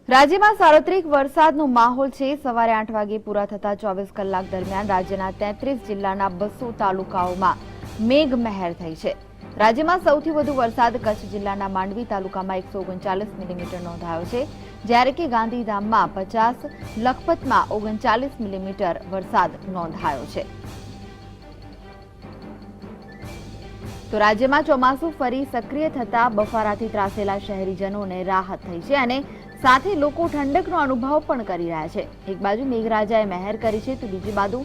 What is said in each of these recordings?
રાજ્યમાં સાર્વત્રિક વરસાદનો માહોલ છે। સવારે 8 વાગે પૂરા થતા 24 કલાક દરમિયાન રાજ્યના 33 જિલ્લાના 200 તાલુકાઓમાં મેઘમહેર થઈ છે। રાજ્યમાં સૌથી વધુ વરસાદ કચ્છ જિલ્લાના માંડવી તાલુકામાં 139 મિલીમીટર નોંધાયો છે, જ્યારે કે ગાંધીધામમાં 50, લખપતમાં 39 મિલીમીટર વરસાદ નોંધાયો છે। તો રાજ્યમાં ચોમાસું ફરી સક્રિય થતા બફારાથી ત્રાસેલા શહેરીજનોને રાહત થઈ છે અને સાથે લોકો ઠંડકનો અનુભવ પણ કરી રહ્યા છે। એક બાજુ મેઘરાજાએ મહેર કરી છે તો બીજી બાજુ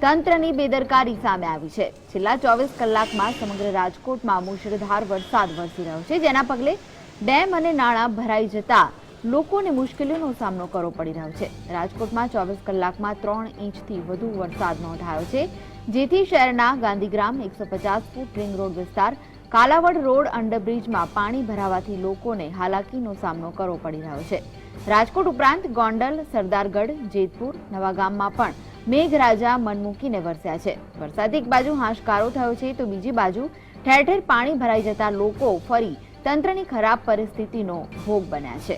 તંત્રની બેદરકારી સામે આવી છે। છેલ્લા 24 કલાકમાં સમગ્ર રાજકોટમાં મુશળધાર વરસાદ વરસી રહ્યો છે, જેના પગલે ડેમ અને નાળા ભરાઈ જતા લોકોને મુશ્કેલીઓનો સામનો કરવો પડી રહ્યો છે। રાજકોટમાં 24 કલાકમાં 3 ઇંચથી વધુ વરસાદ નોંધાયો છે, જેથી શહેરના ગાંધીગ્રામ 150 ફૂટ રિંગ રોડ વિસ્તાર કાલાવડ રોડ અંડરબ્રિજમાં પાણી ભરાવાથી લોકોને હાલાકીનો સામનો કરવો પડી રહ્યો છે। રાજકોટ ઉપરાંત ગોંડલ, સરદારગઢ, જેતપુર, નવાગામમાં પણ મેઘરાજા મન મૂકીને વરસ્યા છે। વરસાદ એક બાજુ હાશકારો થયો છે તો બીજી બાજુ ઠેર ઠેર પાણી ભરાઈ જતા લોકો ફરી તંત્રની ખરાબ પરિસ્થિતિનો ભોગ બન્યા છે।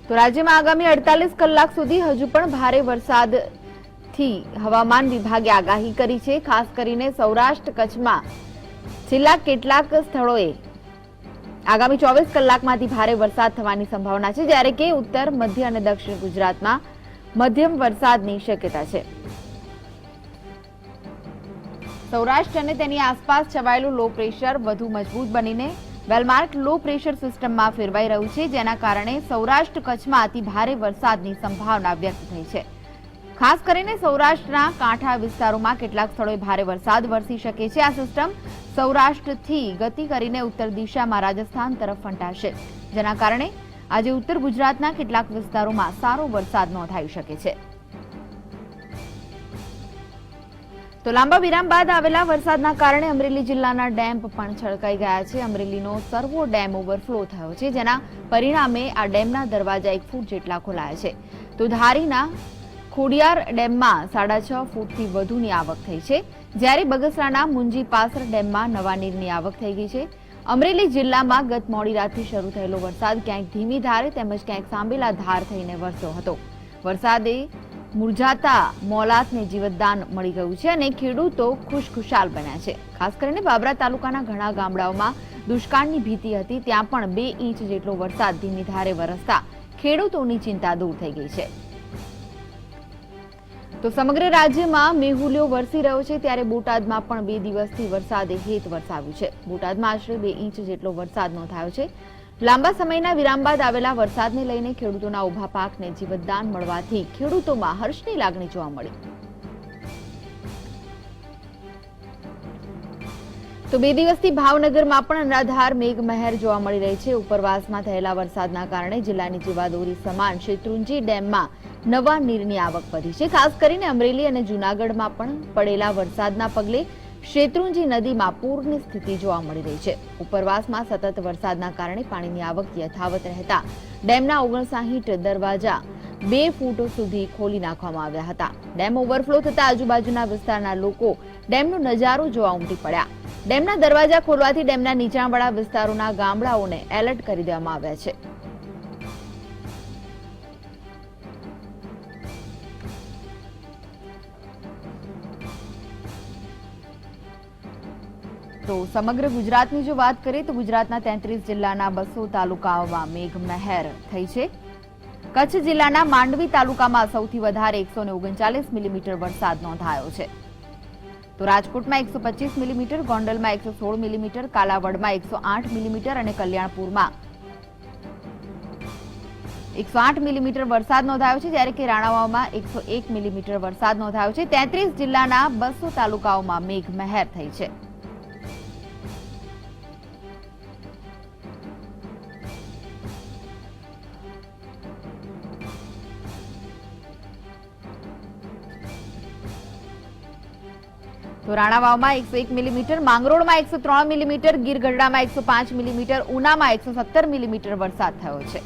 તો રાજ્યમાં આગામી 48 કલાક સુધી હજુ પણ ભારે વરસાદથી હવામાન વિભાગે આગાહી કરી છે। ખાસ કરીને સૌરાષ્ટ્ર કચ્છમાં છેલ્લા કેટલાક સ્થળોએ આગામી 24 કલાકમાંથી ભારે વરસાદ થવાની સંભાવના છે, જ્યારે કે ઉત્તર, મધ્ય અને દક્ષિણ ગુજરાતમાં મધ્યમ વરસાદની શક્યતા છે। સૌરાષ્ટ્ર અને તેની આસપાસ છવાયેલું લો પ્રેશર વધુ મજબૂત બનીને વેલમાર્ક લો પ્રેશર સિસ્ટમમાં ફેરવાઈ રહ્યું છે, જેના કારણે સૌરાષ્ટ્ર કચ્છમાં અતિ ભારે વરસાદની સંભાવના વ્યક્ત થઈ છે। ખાસ કરીને સૌરાષ્ટ્રના કાંઠા વિસ્તારોમાં કેટલાક સ્થળોએ ભારે વરસાદ વરસી શકે છે। આ સિસ્ટમ સૌરાષ્ટ્રથી ગતિ કરીને ઉત્તર દિશામાં રાજસ્થાન તરફ ફંટાશે, જેના કારણે આજે ઉત્તર ગુજરાતના કેટલાક વિસ્તારોમાં સારો વરસાદ નોંધાઈ શકે છે। તો લાંબા વિરામ બાદ આવેલા વરસાદના કારણે અમરેલી જિલ્લાના ડેમ પણ છલકાઈ ગયા છે। અમરેલીનો સર્વો ડેમ ઓવરફ્લો થયો છે, જેના પરિણામે આ ડેમના દરવાજા 1 ફૂટ જેટલા ખોલાયા છે। તો ધારીના ખોડિયાર ડેમમાં 6.5 ફૂટથી વધુની આવક થઈ છે, જ્યારે બગસરાના મુંજી પાસર ડેમમાં નવા નીરની આવક થઈ ગઈ છે। અમરેલી જિલ્લામાં ગત મોડી રાતથી શરૂ થયેલો વરસાદ ક્યાંક ધીમી ધારે તેમજ ક્યાંક સાંબેલા ધાર થઈને વરસ્યો હતો। વરસાદે મુરઝાતા મોલાતને જીવતદાન મળી ગયું છે અને ખેડૂતો ખુશખુશાલ બન્યા છે। ખાસ કરીને બાબરા તાલુકાના ઘણા ગામડાઓમાં દુષ્કાળની ભીતિ હતી, ત્યાં પણ 2 ઇંચ જેટલો વરસાદ ધીમી ધારે વરસતા ખેડૂતોની ચિંતા દૂર થઈ ગઈ છે। તો સમગ્ર રાજ્યમાં મેહુલિયો વરસી રહ્યો છે, ત્યારે બોટાદમાં પણ 2 દિવસથી વરસાદે હેત વરસાવ્યું છે। બોટાદમાં આશરે 2 ઇંચ જેટલો વરસાદ નોંધાયો છે। લાંબા સમયના વિરામ બાદ આવેલા વરસાદને લઈને ખેડૂતોના ઉભા પાકને જીવતદાન મળવાથી ખેડૂતોમાં હર્ષની લાગણી જોવા મળી। તો 2 દિવસથી ભાવનગરમાં પણ અનરાધાર મેઘમહેર જોવા મળી રહી છે। ઉપરવાસમાં થયેલા વરસાદના કારણે જિલ્લાની જીવાદોરી સમાન શેત્રુંજી ડેમમાં નવા નીરની આવક વધી છે। ખાસ કરીને અમરેલી અને જૂનાગઢમાં પણ પડેલા વરસાદના પગલે શેત્રુંજી નદીમાં પૂરની સ્થિતિ જોવા મળી રહી છે। ઉપરવાસમાં સતત વરસાદના કારણે પાણીની આવક યથાવત રહેતા ડેમના 59 દરવાજા 2 ફૂટ સુધી ખોલી નાખવામાં આવ્યા હતા। ડેમ ઓવરફ્લો થતા આજુબાજુના વિસ્તારના લોકો ડેમનો નજારો જોવા ઉમટી પડ્યા। ડેમના દરવાજા ખોલવાથી ડેમના નીચાણવાળા વિસ્તારોના ગામડાઓને એલર્ટ કરી દેવામાં આવ્યા છે। તો સમગ્ર ગુજરાતની જો વાત કરીએ તો ગુજરાતના 33 જિલ્લાના 200 તાલુકાઓમાં મેઘમહેર થઈ છે। કચ્છ જિલ્લાના માંડવી તાલુકામાં સૌથી વધારે 139 મિલીમીટર વરસાદ નોંધાયો છે। તો રાજકોટમાં 125 મિલીમીટર, ગોંડલમાં 116 મિલીમીટર, કાલાવડમાં 108 મિલીમીટર અને કલ્યાણપુરમાં 108 મિલીમીટર વરસાદ નોંધાયો છે, જ્યારે કે રાણાવાવમાં 101 મિલીમીટર વરસાદ નોંધાયો છે। 33 જિલ્લાના 200 તાલુકાઓમાં મેઘમહેર થઈ છે। તો રાણાવાવમાં 101 મિલીમીટર, માંગરોળમાં 103 મિલીમીટર, ગીર ગઢડામાં 105 મિલીમીટર, ઉનામાં 117 મિલીમીટર વરસાદ થયો છે।